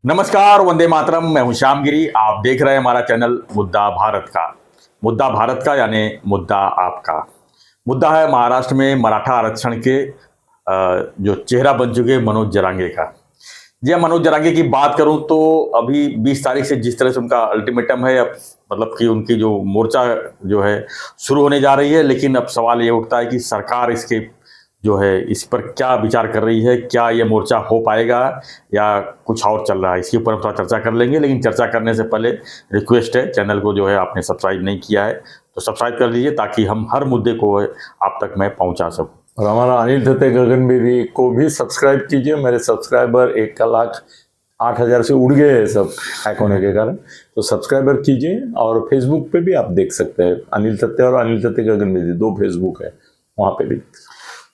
नमस्कार, वंदे मातरम। मैं हूं श्यामगिरी। आप देख रहे हैं हमारा चैनल मुद्दा भारत का। मुद्दा भारत का यानी मुद्दा आपका। मुद्दा है महाराष्ट्र में मराठा आरक्षण के जो चेहरा बन चुके मनोज जरांगे का। जी हाँ, मनोज जरांगे की बात करूं तो अभी 20 तारीख से जिस तरह से उनका अल्टीमेटम है, अब मतलब कि उनकी जो मोर्चा जो है शुरू होने जा रही है, लेकिन अब सवाल ये उठता है कि सरकार इसके जो है इस पर क्या विचार कर रही है। क्या ये मोर्चा हो पाएगा या कुछ और चल रहा है, इसके ऊपर हम थोड़ा चर्चा कर लेंगे। लेकिन चर्चा करने से पहले रिक्वेस्ट है, चैनल को जो है आपने सब्सक्राइब नहीं किया है तो सब्सक्राइब कर लीजिए, ताकि हम हर मुद्दे को आप तक मैं पहुंचा सकूं। और हमारा अनिल दत्ते गगनबेदी को भी सब्सक्राइब कीजिए। मेरे सब्सक्राइबर 1,08,000 से उड़ गए हैं सब हैक होने के कारण, तो सब्सक्राइबर कीजिए। और फेसबुक पे भी आप देख सकते हैं, अनिल दत्ते और अनिल दत्ते गगनबेदी 2 फेसबुक है, वहाँ पे भी।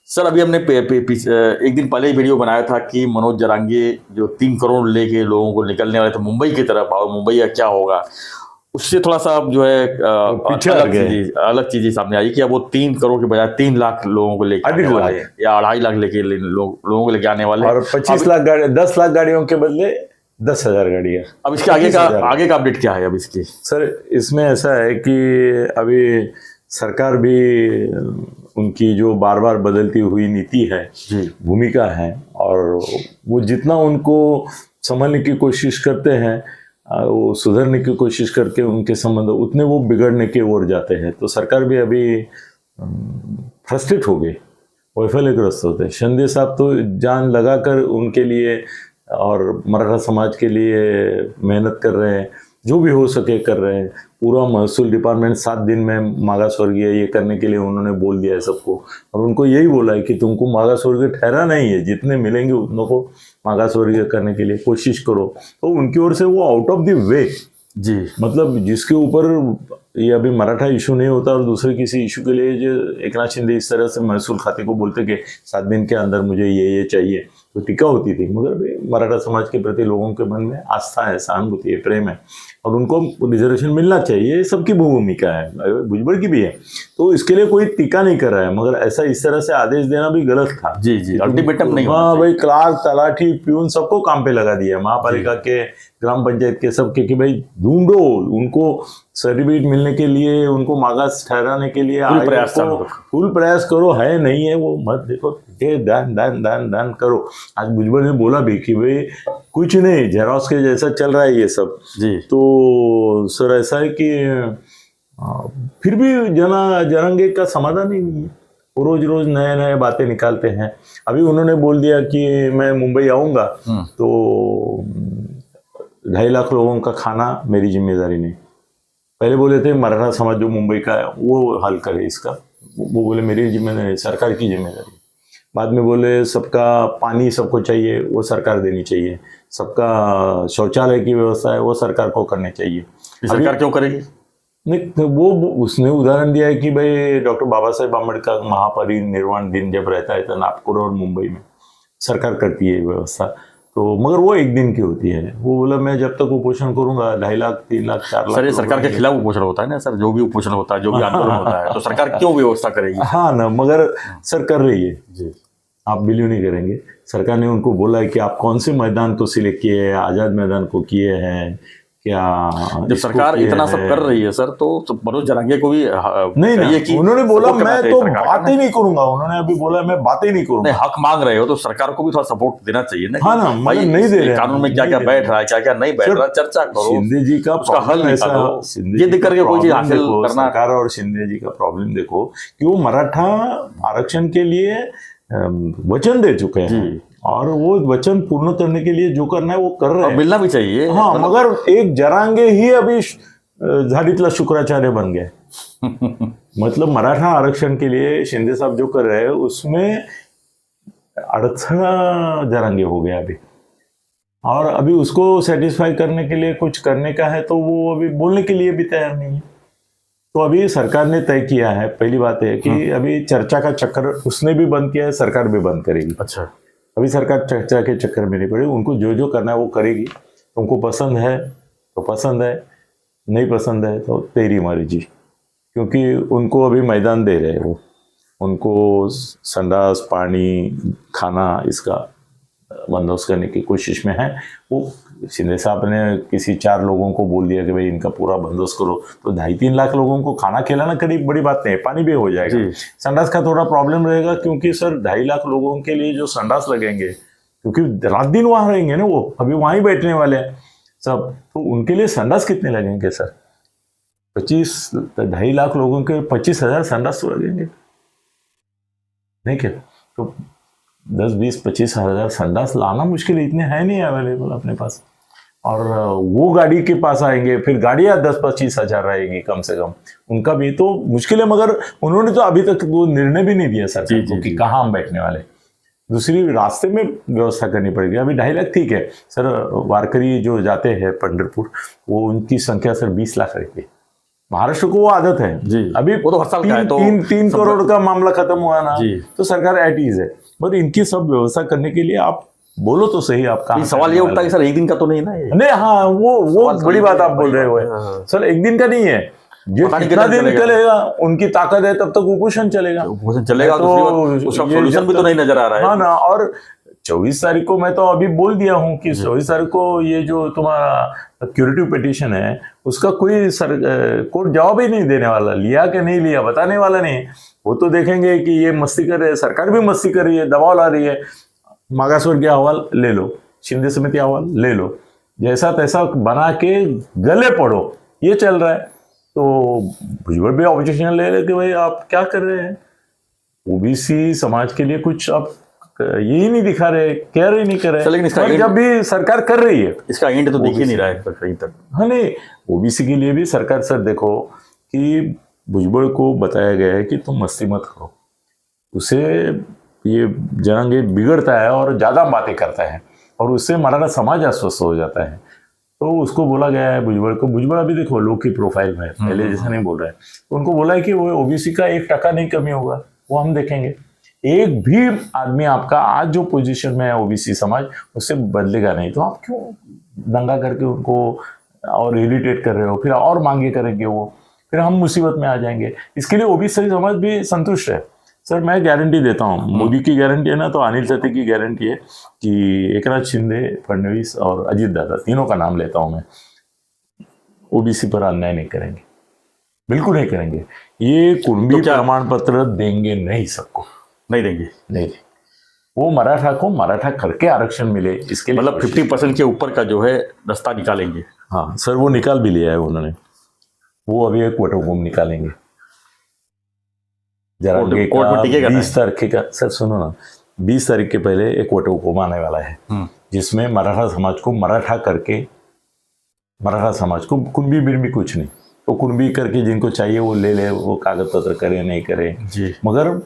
सर, अभी हमने एक दिन पहले ही वीडियो बनाया था कि मनोज जरांगे जो 3 करोड़ लेके लोगों को निकलने वाले थे मुंबई की तरफ, और मुंबई का क्या होगा, उससे थोड़ा सा जो है अलग चीजें सामने आई कि अब वो 3 करोड़ के बजाय 3 लाख लोगों को लेके आने वाले हैं, या 2.5 लाख लोगों को लेके आने वाले, और 25 लाख गाड़ी, 10 लाख गाड़ियों के बदले 10,000 गाड़ियाँ। अब इसके आगे का अपडेट क्या है अब इसकी? सर, इसमें ऐसा है कि अभी सरकार भी उनकी जो बार बार बदलती हुई नीति है, भूमिका है, और वो जितना उनको संभालने की कोशिश करते हैं, वो सुधरने की कोशिश करके उनके संबंध उतने वो बिगड़ने की ओर जाते हैं। तो सरकार भी अभी फ्रस्ट्रेट हो गई, वैफल्यग्रस्त होते हैं। शिंदे साहब तो जान लगाकर उनके लिए और मराठा समाज के लिए मेहनत कर रहे हैं, जो भी हो सके कर रहे हैं। पूरा महसूल डिपार्टमेंट 7 दिन में मागासवर्गीय ये करने के लिए उन्होंने बोल दिया है सबको, और उनको यही बोला है कि तुमको मागासवर्गीय ठहरा नहीं है, जितने मिलेंगे उतनों को मागासवर्गीय करने के लिए कोशिश करो। तो उनकी ओर से वो आउट ऑफ द वे, जी, मतलब जिसके ऊपर ये अभी मराठा इशू नहीं होता और दूसरे किसी इशू के लिए जो एकनाथ शिंदे इस तरह से महसूल खाते को बोलते कि 7 दिन के अंदर मुझे ये चाहिए, तो टीका होती थी। मगर मराठा समाज के प्रति लोगों के मन में आस्था है, सहानुभूति है, प्रेम है, और उनको रिजर्वेशन मिलना चाहिए, ये सबकी भूमिका है, भुजबल की भी है। तो इसके लिए कोई टीका नहीं कर रहा है, मगर ऐसा इस तरह से आदेश देना भी गलत था। जी जी, अल्टीमेटम नहीं। हाँ भाई, क्लार्क, तलाठी, प्यून सबको काम पे लगा दिया, महापालिका के, ग्राम पंचायत के, सबके, कि भाई ढूंढो उनको सर्टिफिकेट मिलने के लिए, उनको मागास ठहराने के लिए फुल प्रयास करो। है नहीं है वो मत देखो, दान दान दान दान करो। आज भुजबल ने बोला भी कि भाई कुछ नहीं, जेरोक्स के जैसा चल रहा है ये सब जी। तो सर ऐसा है कि फिर भी जरांगे का समाधान ही नहीं है, वो रोज रोज नए नए बातें निकालते हैं। अभी उन्होंने बोल दिया कि मैं मुंबई आऊंगा तो 2.5 लाख लोगों का खाना मेरी जिम्मेदारी नहीं। पहले बोले थे मराठा समाज जो मुंबई का है वो हल करे इसका, वो बोले मेरी जिम्मेदारी, सरकार की जिम्मेदारी। बाद में बोले सबका पानी सबको चाहिए, वो सरकार देनी चाहिए। सबका शौचालय की व्यवस्था है, वो सरकार को करनी चाहिए। सरकार क्यों करेगी? नहीं, वो उसने उदाहरण दिया है कि भाई डॉक्टर बाबा साहेब आम्बेडकर महापरिनिर्वाण दिन जब रहता है तो नागपुर और मुंबई में सरकार करती है व्यवस्था, तो मगर वो 1 दिन की होती है। वो बोला मैं जब तक उपोषण करूंगा 2.5 लाख, 3 लाख, 4 लाख। सर, ये सरकार के खिलाफ उपोषण होता है ना सर, जो भी उपोषण होता है, जो भी आंदोलन होता है, तो सरकार क्यों व्यवस्था करेगी? हाँ ना, मगर सर कर रही है जी। आप बिलीव नहीं करेंगे, सरकार ने उनको बोला है कि आप कौन से मैदान को सिलेक्ट किए हैं, आजाद मैदान को किए हैं क्या? जब सरकार इतना सब कर रही है सर, तो मनोज जरांगे को भी नहीं ना, कि उन्होंने बोला मैं तो बात ही नहीं करूंगा, उन्होंने अभी बोला मैं बात ही नहीं करूंगा। नहीं, हक मांग रहे हो तो सरकार को भी थोड़ा सपोर्ट देना चाहिए ना। हाँ ना, भाई नहीं दे रहे, कानून में क्या क्या बैठ रहा है, क्या क्या नहीं बैठ रहा, चर्चा करो, शिंदे जी का उसका हल निकालो। ये दिख करके कोई चीज हासिल करना। सरकार और शिंदे जी का प्रॉब्लम देखो कि वो मराठा आरक्षण के लिए वचन दे चुके हैं, और वो वचन पूर्ण करने के लिए जो करना है वो कर रहे हैं, मिलना भी चाहिए। हाँ, मगर एक जरांगे ही अभी झाडीतला शुक्राचार्य बन गए। मतलब मराठा आरक्षण के लिए शिंदे साहब जो कर रहे हैं उसमें अड़थड़ा जरांगे हो गया अभी, और अभी उसको सेटिस्फाई करने के लिए कुछ करने का है तो वो अभी बोलने के लिए भी तैयार नहीं है। तो अभी सरकार ने तय किया है, पहली बात है कि अभी चर्चा का चक्कर उसने भी बंद किया है, सरकार भी बंद करेगी। अच्छा, अभी सरकार चर्चा के चक्कर में नहीं पड़ेगी, उनको जो जो करना है वो करेगी। तुमको पसंद है तो पसंद है, नहीं पसंद है तो तेरी मर्जी, क्योंकि उनको अभी मैदान दे रहे हैं, वो उनको संडास, पानी, खाना, इसका बंदोबस्त करने की कोशिश में है। वो शिंदे साहब ने किसी 4 लोगों को बोल दिया कि भाई इनका पूरा बंदोबस्त करो, तो 2.5-3 लाख लोगों को खाना खिलाना करीब बड़ी बात नहीं है, पानी भी हो जाएगा। संडास का थोड़ा प्रॉब्लम रहेगा, क्योंकि सर 2.5 लाख लोगों के लिए जो संडास लगेंगे, क्योंकि रात दिन वहां रहेंगे ना, वो अभी वहां ही बैठने वाले हैं सब, तो उनके लिए संडास कितने लगेंगे सर? 2.5 लाख लोगों के 25,000 संडास तो लगेंगे नहीं क्या? तो 10-20-25,000 संडास लाना मुश्किल है, इतने है नहीं अवेलेबल अपने पास। और वो गाड़ी के पास आएंगे, फिर गाड़ियां 10-25 हजार रहेगी कम से कम, उनका भी तो मुश्किल है। मगर उन्होंने तो अभी तक वो निर्णय भी नहीं दिया सरकार को कि कहाँ हम बैठने वाले। दूसरी रास्ते में व्यवस्था करनी पड़ेगी। अभी 2.5 लाख ठीक है सर, वारकरी जो जाते हैं पंढरपुर, वो उनकी संख्या सर 20 लाख रहती है। महाराष्ट्र को वो आदत है जी, अभी वो तो हर साल का है, तो 3 करोड़ का मामला खत्म हुआ ना, तो सरकार एट ईज है। मगर इनकी सब व्यवस्था करने के लिए आप बोलो तो सही, आप कहाँ? सवाल ये उठता है सर, एक दिन का तो नहीं ना ये? नहीं, हाँ वो बड़ी बात आप बोल रहे हो सर, एक दिन का नहीं है। जो कितना दिन चलेगा, उनकी ताकत है तब तक कुपोषण चलेगा, तो उसका सोल्यूशन भी तो नहीं नजर आ रहा है। हाँ ना, और 24 तारीख को मैं तो अभी बोल दिया हूँ कि 24 तारीख को ये जो तुम्हारा क्यूरेटिव पिटीशन है, उसका कोई कोर्ट जवाब ही नहीं देने वाला, लिया कि नहीं लिया बताने वाला नहीं। वो तो देखेंगे कि ये मस्ती कर रहे हैं, सरकार भी मस्ती कर रही है, दबाव ला रही है। मागासवर्गीय अहवाल ले लो, शिंदे समिति अहवाल ले लो, जैसा तैसा बना के गले पड़ो, ये चल रहा है। तो भुजबल भी ऑब्जेक्शन ले रहे कि भाई आप क्या कर रहे हैं, ओबीसी समाज के लिए कुछ आप यही नहीं दिखा रहे, केयर ही नहीं कर रहे। लेकिन इसका जब भी सरकार कर रही है, इसका एंड तो दिख ही नहीं रहा है कहीं तक। हाँ नहीं, ओबीसी के लिए भी सरकार सर देखो कि भुजबल को बताया गया है कि तुम मस्ती मत करो, उसे ये जनांगे बिगड़ता है और ज्यादा बातें करता है, और उससे मराठा समाज अस्वस्थ हो जाता है। तो उसको बोला गया है भुजबल को, भुजबल अभी देखो लोग की प्रोफाइल में पहले जैसा नहीं बोल रहा है, तो उनको बोला है कि वो ओबीसी का 1% नहीं कमी होगा, वो हम देखेंगे। एक भी आदमी आपका आज जो पोजीशन में है ओबीसी समाज, उससे बदलेगा नहीं। तो आप क्यों दंगा करके उनको और इरिटेट कर रहे हो, फिर और मांगे करेंगे वो, फिर हम मुसीबत में आ जाएंगे। इसके लिए ओबीसी समाज भी संतुष्ट है सर। मैं गारंटी देता हूँ, मोदी की गारंटी है ना, तो अनिल सत्य की गारंटी है कि एकनाथ शिंदे, फडणवीस और अजित दादा, तीनों का नाम लेता हूं मैं, ओबीसी पर अन्याय नहीं करेंगे, बिल्कुल नहीं करेंगे। ये कुणबी प्रमाण पत्र देंगे नहीं, सबको नहीं देंगे, नहीं। वो मराठा को मराठा करके आरक्षण मिले, इसके लिए मतलब 50% के ऊपर का जो है रास्ता निकालेंगे। हाँ सर, वो निकाल भी लिया है उन्होंने। वो अभी एक वटहुकुम निकालेंगे, जरांगे का 20 तारीख का। सर सुनो ना, 20 तारीख के पहले एक वटहुकुम आने वाला है, जिसमें मराठा समाज को मराठा करके, मराठा समाज को कुणबी बिरबी कुछ नहीं, तो कुणबी करके जिनको चाहिए वो ले ले, वो कागज पत्र करे नहीं करे जी। मगर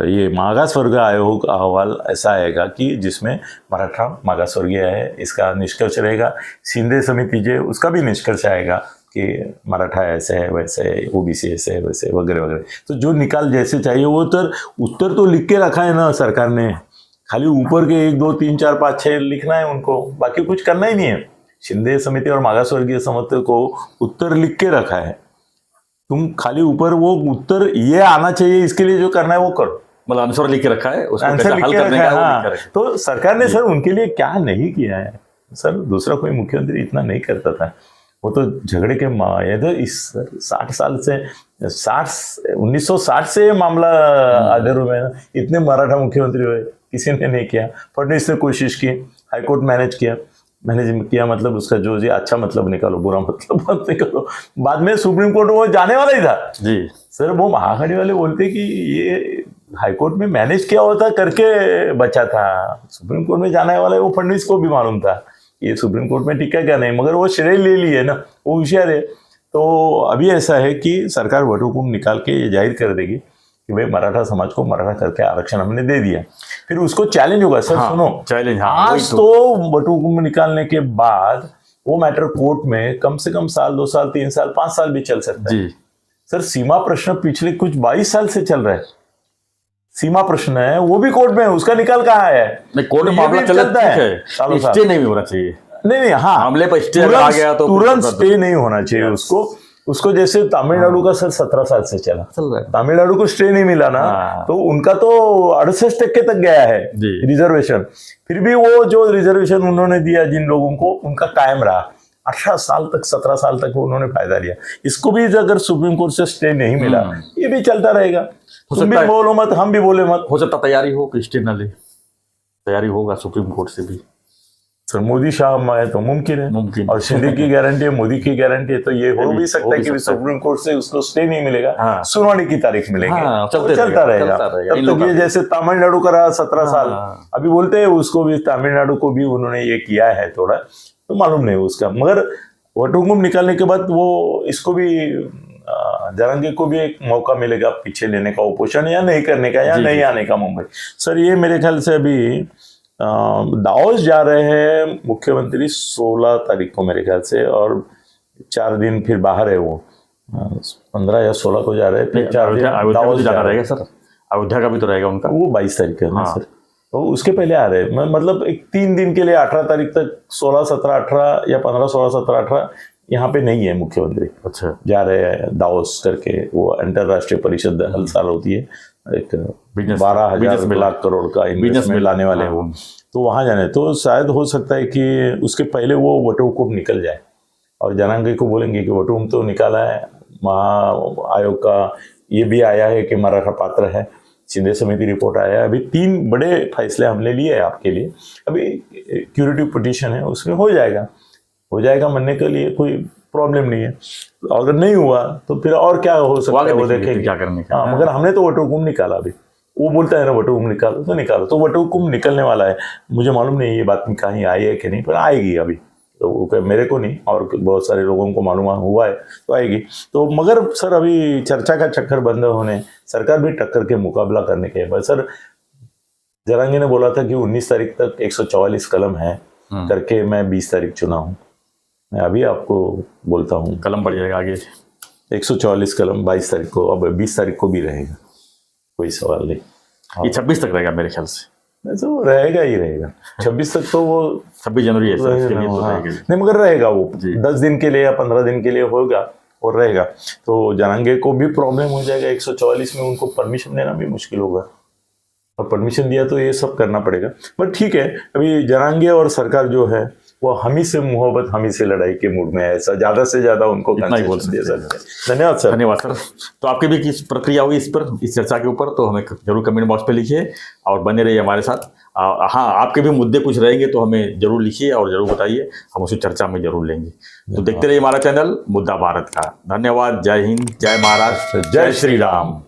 ये मागास वर्ग आयोग अहवाल ऐसा आएगा कि जिसमें मराठा मागास वर्गीय है, इसका निष्कर्ष रहेगा। शिंदे समिति जो उसका भी निष्कर्ष आएगा कि मराठा ऐसे है वैसे है, ओबीसी ऐसे है वैसे वगैरह वगैरह। तो जो निकाल जैसे चाहिए वो उत्तर तो लिख के रखा है ना सरकार ने, खाली ऊपर के 1 2 3 4 5 6 लिखना है उनको, बाकी कुछ करना ही नहीं है। शिंदे समिति और मागासवर्गीय समिति को उत्तर लिख के रखा है, तुम खाली ऊपर वो उत्तर ये आना चाहिए, इसके लिए जो करना है वो करो। मतलब आंसर लिख के रखा है, उसको आंसर लिख हल के करने रखा का है। हाँ, तो सरकार ने सर उनके लिए क्या नहीं किया है सर, दूसरा कोई मुख्यमंत्री इतना नहीं करता था। वो तो झगड़े के ये तो इस 60 साल से 1960 से मामला आधे में इतने मराठा मुख्यमंत्री हुए, किसी ने नहीं किया। फडणवीस ने कोशिश की, हाईकोर्ट मैनेज किया, मतलब उसका जो जी अच्छा मतलब निकालो, बुरा मतलब मत निकालो। बाद में सुप्रीम कोर्ट वो जाने वाला ही था जी सर। वो महाखाड़ी वाले बोलते कि ये हाईकोर्ट में मैनेज किया होता करके बचा था, सुप्रीम कोर्ट में जाने वाला है। वो फडणवीस को भी मालूम था ये सुप्रीम कोर्ट में टिका क्या नहीं, मगर वो श्रेय ले लिए ना, वो होशियार है। तो अभी ऐसा है कि सरकार वटहुकुम निकाल के ये जाहिर कर देगी कि भाई मराठा समाज को मराठा करके आरक्षण हमने दे दिया। फिर उसको चैलेंज होगा सर। हाँ, सुनो चैलेंज। हाँ, आज तो वटहुकुम निकालने के बाद वो मैटर कोर्ट में कम से कम साल 2 साल 3 साल 5 साल भी चल सकता है सर। सीमा प्रश्न पिछले कुछ 22 साल से चल रहा है, सीमा प्रश्न है, वो भी कोर्ट में है, उसका निकाल कहाँ है? नहीं, कोर्ट में मामला चलता है, स्टे नहीं होना चाहिए। नहीं, हाँ, मामले पर स्टे आ गया तो तुरंत स्टे नहीं होना चाहिए उसको। उसको जैसे तमिलनाडु का सर 17 साल से चला, चल रहा है। तमिलनाडु को स्टे नहीं मिला ना, हाँ। तो उनका तो 68% तक गया है जी। रिजर्वेशन। फिर भी वो जो रिजर्वेशन उन्होंने दिया जिन लोगों को, उनका कायम रहा। 18 साल तक 17 साल तक उन्होंने फायदा लिया। इसको भी अगर सुप्रीम कोर्ट से स्टे नहीं मिला, ये भी चलता रहेगा। तुम भी सकता है। बोलो मत, हम भी बोले मत। हो सकता तैयारी हो क्रिस्टियन वाले, तैयारी होगा सुप्रीम कोर्ट से भी। सर मोदी शाह आए तो मुमकिन है, मुमकिन। और शिंदे की गारंटी है, मोदी की गारंटी है, तो ये हो भी सकता है कि सकता है। सुप्रीम कोर्ट से उसको स्टे नहीं मिलेगा, हाँ। सुनवाई की तारीख मिलेगी। हाँ, तो चलता रहेगा। इन तब लोगों तक का ये भी। जैसे तमिलनाडु का रहा 17 साल, हाँ। अभी बोलते हैं उसको भी, तमिलनाडु को भी उन्होंने ये किया है थोड़ा, तो मालूम नहीं उसका। मगर वटहुकुम निकालने के बाद वो इसको भी जरंगे को भी एक मौका मिलेगा पीछे लेने का, ओपोजिशन या नहीं करने का, या नहीं आने का मुंबई। सर ये मेरे ख्याल से अभी दाओस जा रहे हैं मुख्यमंत्री 16 तारीख को मेरे ख्याल से, और 4 दिन फिर बाहर है वो, 15 या 16 को जा रहे हैं, फिर 4 दिन अयोध्या दाओस भी जाना जा रहे रहेगा सर, अयोध्या का भी तो रहेगा उनका, वो 22 तारीख है ना हाँ। सर, तो उसके पहले आ रहे हैं। मतलब एक 3 दिन के लिए 18 तारीख तक, 16, 17, 18 या 15, 16, 17, 18 यहाँ पे नहीं है मुख्यमंत्री। अच्छा, जा रहे हैं दाओस करके, वो अंतरराष्ट्रीय परिषद हर साल होती है, एक 12,000 लाख करोड़ का इन्वेस्टमेंट लाने वाले हैं वो, तो वहाँ जाने। तो शायद हो सकता है कि उसके पहले वो वटहुकुम निकल जाए, और जनांगे को बोलेंगे कि वटहुकुम तो निकाला है, महा आयोग का ये भी आया है कि मराठा पात्र है, शिंदे समिति रिपोर्ट आया है, अभी 3 बड़े फैसले हमने लिए हैं आपके लिए, अभी क्यूरेटिव पिटीशन है, उसमें हो जाएगा मनने के लिए कोई प्रॉब्लम नहीं है। अगर नहीं हुआ तो फिर और क्या हो सकता है वो देखेंगे क्या करने का। हाँ, मगर हमने तो वटहुकुम निकाला। अभी वो बोलता है ना वटहुकुम निकालो, तो निकालो, तो वटहुकुम निकलने वाला है। मुझे मालूम नहीं ये बात कहीं आई है कि नहीं, पर आएगी अभी, तो मेरे को नहीं और बहुत सारे लोगों को मालूम हुआ है, तो आएगी। तो मगर सर अभी चर्चा का चक्कर बंद होने, सरकार भी टक्कर के मुकाबला करने के बाद, सर जरांगे ने बोला था कि 19 तारीख तक 144 कलम है करके, मैं 20 तारीख चुना हूँ। मैं अभी आपको बोलता हूँ, कलम बढ़ जाएगा आगे, 144 कलम 22 तारीख को, अब 20 तारीख को भी रहेगा, कोई सवाल नहीं। ये 26 तक रहेगा मेरे ख्याल से, तो रहेगा ही रहेगा 26 तक, तो वो 26 जनवरी है सर, इसके लिए तो हाँ। रहेगा। नहीं मगर रहेगा वो 10 दिन के लिए या 15 दिन के लिए होगा और रहेगा। तो जनांगे को भी प्रॉब्लम हो जाएगा, 144 में उनको परमिशन देना भी मुश्किल होगा, और परमिशन दिया तो ये सब करना पड़ेगा। बट ठीक है, अभी जनांगे और सरकार जो है वो हम ही से मोहब्बत, हम ही से लड़ाई के मूड में है, ऐसा ज़्यादा से ज़्यादा उनको इतना ही बोल concession दे सकते सकते हैं। धन्यवाद सर। धन्यवाद सर। तो आपकी भी किस प्रक्रिया हुई इस पर, इस चर्चा के ऊपर, तो हमें जरूर कमेंट बॉक्स पे लिखिए और बने रहिए हमारे साथ। हाँ, आपके भी मुद्दे कुछ रहेंगे तो हमें जरूर लिखिए और जरूर बताइए, हम उसी चर्चा में जरूर लेंगे। तो देखते रहिए हमारा चैनल मुद्दा भारत का। धन्यवाद। जय हिंद, जय महाराष्ट्र, जय श्री राम।